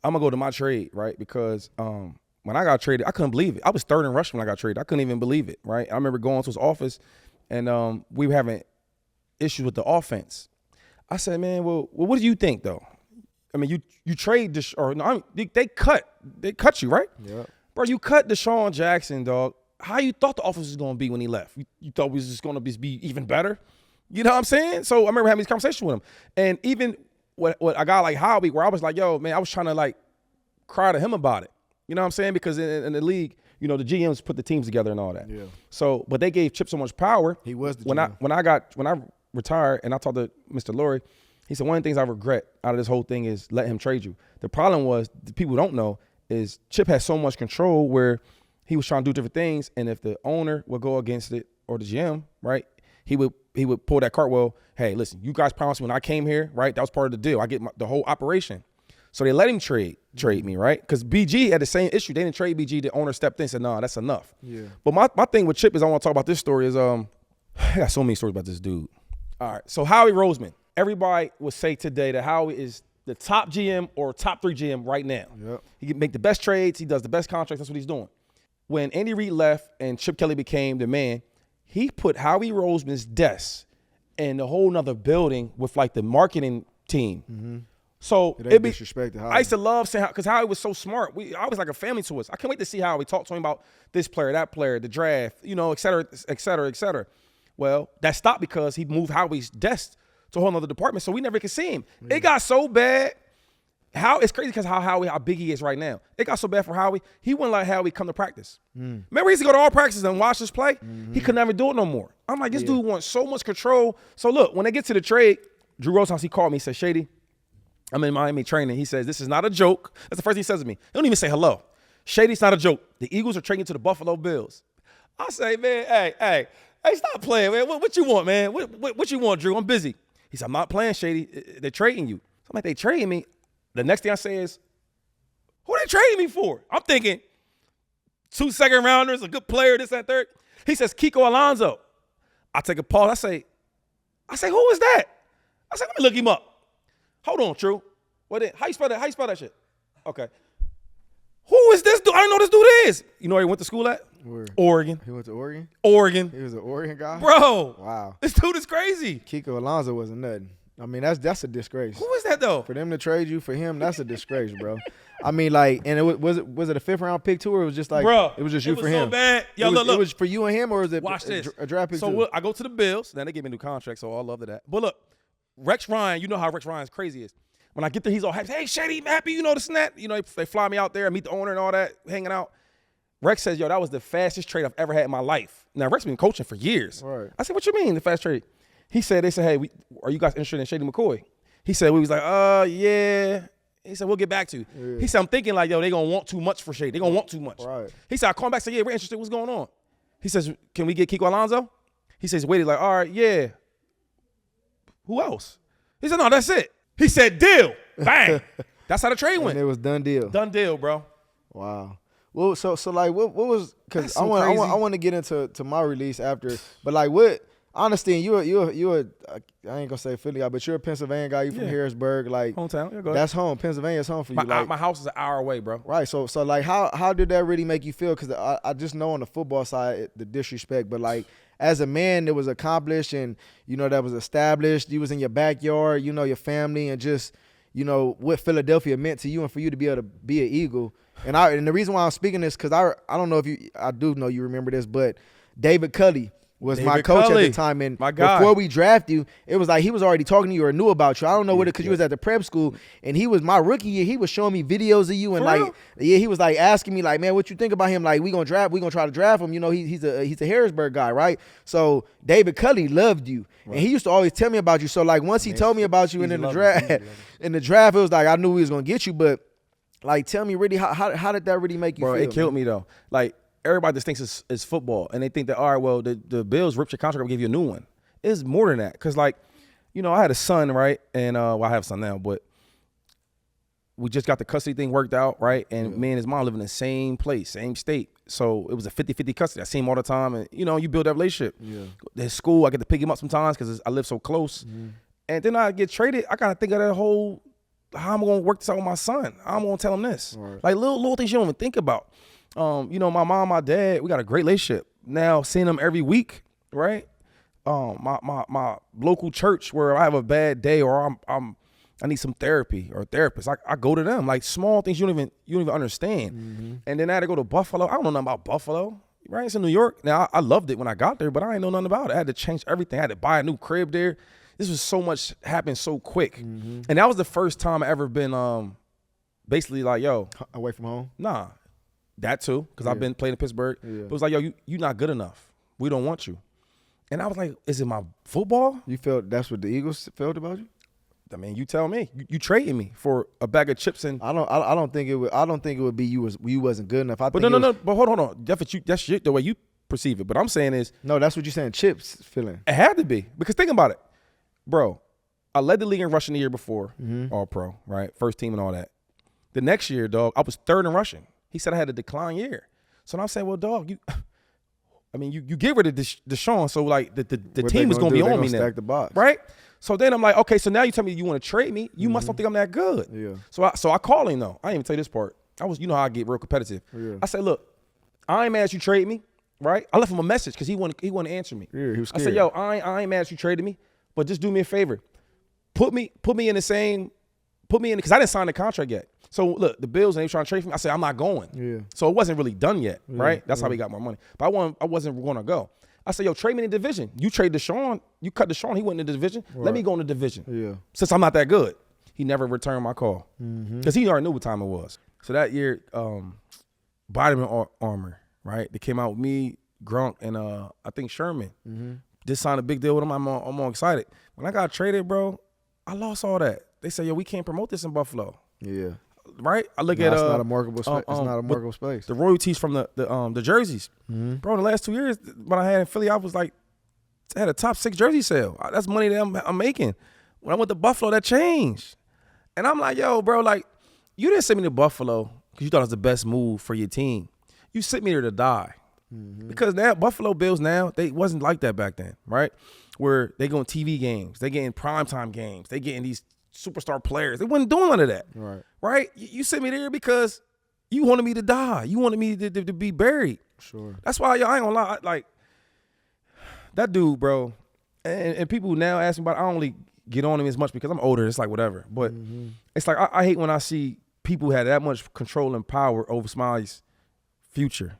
I'm going to go to my trade, right? Because when I got traded, I couldn't believe it. I was third in rush when I got traded. I couldn't even believe it, right? I remember going to his office, and we were having issues with the offense. I said, man, well, what do you think, though? I mean, you trade this, or no, they cut you, right? Yeah. Bro, you cut DeSean Jackson, dog. How you thought the offense was going to be when he left? You thought we was just going to be even better? You know what I'm saying? So I remember having these conversations with him. And even what a guy like Howie, where I was like, yo, man, I was trying to like cry to him about it. You know what I'm saying? Because in the league, you know, the GMs put the teams together and all that. Yeah. So, but they gave Chip so much power. He was the when GM. when I retired and I talked to Mr. Lurie, he said one of the things I regret out of this whole thing is letting him trade you. The problem was, the people don't know, is Chip had so much control where he was trying to do different things, and if the owner would go against it or the GM, right, he would pull that cart. Well, hey, listen, you guys promised me when I came here, right? That was part of the deal. I get the whole operation. So they let him trade me, right? Because BG had the same issue. They didn't trade BG. The owner stepped in and said, no, that's enough. Yeah. But my thing with Chip is, I want to talk about this story is, I got so many stories about this dude. All right, so Howie Roseman. Everybody would say today that Howie is the top GM or top 3 GM right now. Yep. He can make the best trades. He does the best contracts. That's what he's doing. When Andy Reid left and Chip Kelly became the man, he put Howie Roseman's desk in a whole nother building with like the marketing team. Mm-hmm. So it be disrespected. I used to love saying, because Howie was so smart. I was like a family to us. I can't wait to see how we talk to him about this player, that player, the draft, you know, et cetera, et cetera, et cetera. Well, that stopped because he moved Howie's desk to a whole other department, so we never could see him. It got so bad. It's crazy because how big he is right now. It got so bad for Howie. He wouldn't let Howie come to practice. Remember, he used to go to all practices and watch us play. He could never do it no more. I'm like, this dude wants so much control. So look, when they get to the trade, Drew Rosehouse, he called me. He said, Shady, I'm in Miami training. He says, this is not a joke. That's the first thing he says to me. He don't even say hello. Shady, it's not a joke. The Eagles are trading to the Buffalo Bills. I say, man, hey, stop playing, man. What you want, man? What you want, Drew? I'm busy. He said, I'm not playing, Shady. They're trading you. So I'm like, they trading me? The next thing I say is, who they trading me for? I'm thinking 2 second rounders, a good player, this, that, third. He says, Kiko Alonso. I take a pause. I say, who is that? I said, let me look him up. Hold on, True. How you spell that? How you spell that shit? Okay. Who is this dude? I don't know who this dude is. You know where he went to school at? Where? Oregon. He went to Oregon? Oregon. He was an Oregon guy? Bro. Wow. This dude is crazy. Kiko Alonso wasn't nothing. I mean, that's a disgrace. Who is that, though? For them to trade you for him, that's a disgrace, bro. I mean, like, and was it a 5th round pick too, or it was just like, bro, it was just you for him? It was so bad. Yo, look. It was for you and him, or is it Watch this. A draft pick too? So I go to the Bills. Then they gave me a new contract, so I love that. But look, Rex Ryan, you know how Rex Ryan's crazy is. When I get there, he's all happy. Hey, Shady, I'm happy, you know, this and that. You know, they fly me out there, meet the owner and all that, hanging out. Rex says, yo, that was the fastest trade I've ever had in my life. Now, Rex been coaching for years. Right. I said, what you mean, the fast trade? They said, hey, are you guys interested in Shady McCoy? He said, we was like, yeah. He said, we'll get back to you. Yeah. He said, I'm thinking like, yo, they going to want too much for Shady. They going to want too much. Right. He said, I called back and said, yeah, we're interested. What's going on? He says, can we get Kiko Alonso? He says, wait, he's like, all right, yeah. Who else? He said, no, that's it. He said, deal. Bang. That's how the trade went. And it was done deal. Done deal, bro. Wow. Well, so like, what was? Because I want to get into my release after, but like, what? Honestly, you I ain't gonna say Philly guy, but you're a Pennsylvania guy. You from Harrisburg, like hometown. Yeah, go ahead. That's home. Pennsylvania's home for you. My house is an hour away, bro. Right. So like, how did that really make you feel? Because I just know on the football side the disrespect, but like as a man that was accomplished and that was established, you was in your backyard, your family, and just what Philadelphia meant to you, and for you to be able to be an Eagle. And the reason why I'm speaking this because I don't know if I do know you remember this, but David Culley was my coach at the time, and before we draft you, it was like he was already talking to you or knew about you. I don't know what it because you was at the prep school, and he was my rookie year. He was showing me videos of you, and he was like asking me like, man, what you think about him? Like we gonna try to draft him. He's a Harrisburg guy, right? So David Culley loved you, and he used to always tell me about you. So like once he told me about you, and in the draft, it was like I knew he was gonna get you, but like tell me really how did that really make you feel? It killed me though. Like. Everybody just thinks it's football, and they think that, all right, well, the Bills ripped your contract and give you a new one. It's more than that, because, like, I had a son, right, and I have a son now, but we just got the custody thing worked out, right, and me and his mom live in the same place, same state, so it was a 50-50 custody. I see him all the time, and, you build that relationship. Yeah. His school, I get to pick him up sometimes because I live so close, and then I get traded. I got to think of that whole how am I gonna work this out with my son? I'm gonna tell him this. Right. Like little things you don't even think about. You know, my mom, my dad, we got a great relationship. Now seeing them every week, right? My local church where I have a bad day or I need some therapy or a therapist. I go to them. Like small things you don't even understand. Mm-hmm. And then I had to go to Buffalo. I don't know nothing about Buffalo. Right? It's in New York. Now I loved it when I got there, but I ain't know nothing about it. I had to change everything. I had to buy a new crib there. This was so much happened so quick. Mm-hmm. And that was the first time I ever been basically like, yo. Away from home? Nah. That too, because I've been playing in Pittsburgh. Yeah. But it was like, yo, you not good enough. We don't want you. And I was like, is it my football? You felt that's what the Eagles felt about you? I mean, you tell me. You trading me for a bag of chips and I don't think it would be you wasn't good enough. But no. But hold on. That's the way you perceive it. But I'm saying is no. That's what you're saying. Chips feeling. It had to be because think about it, bro. I led the league in rushing the year before, All Pro, right? First team and all that. The next year, dog, I was third in rushing. He said I had a decline year. So I'm saying, well, dog, you get rid of DeSean, so like the team is gonna be on me now, stack the box. right? So then I'm like, okay, so now you tell me you want to trade me. You must don't think I'm that good. Yeah. So I call him though. I didn't even tell you this part. You know how I get real competitive. Yeah. I said, look, I ain't mad at you trade me, right? I left him a message because he wouldn't answer me. Yeah, he was scared. I said, yo, I ain't mad at you trading me, but just do me a favor. Put me in because I didn't sign the contract yet. So look, the Bills and they trying to trade for me. I said I'm not going. Yeah. So it wasn't really done yet, right? That's how we got more money. But I wasn't going to go. I said, yo, trade me in the division. You trade DeSean, you cut DeSean, he went in the division. Right. Let me go in the division. Yeah. Since I'm not that good. He never returned my call because he already knew what time it was. So that year, Vitamin Armor, right? They came out with me, Grunk, and I think Sherman. Just signed a big deal with him. I'm more excited. When I got traded, bro, I lost all that. They said, yo, we can't promote this in Buffalo. Yeah. Right? I look at it's not a marketable space. It's not a marketable space. The royalties from the jerseys. Bro, in the last 2 years when I had in Philly, I was like, I had a top 6 jersey sale. That's money that I'm making. When I went to Buffalo, that changed. And I'm like, yo, bro, like, you didn't send me to Buffalo because you thought it was the best move for your team. You sent me there to die. Because now Buffalo Bills now, they wasn't like that back then, right? Where they going TV games, they getting primetime games, they getting these superstar players. They wasn't doing none of that. Right? You sent me there because you wanted me to die. You wanted me to be buried. Sure. That's why, yo, I ain't gonna lie. Like, that dude, bro, and people now ask me about it, I don't really get on him as much because I'm older. It's like whatever. But it's like I hate when I see people have that much control and power over somebody's future.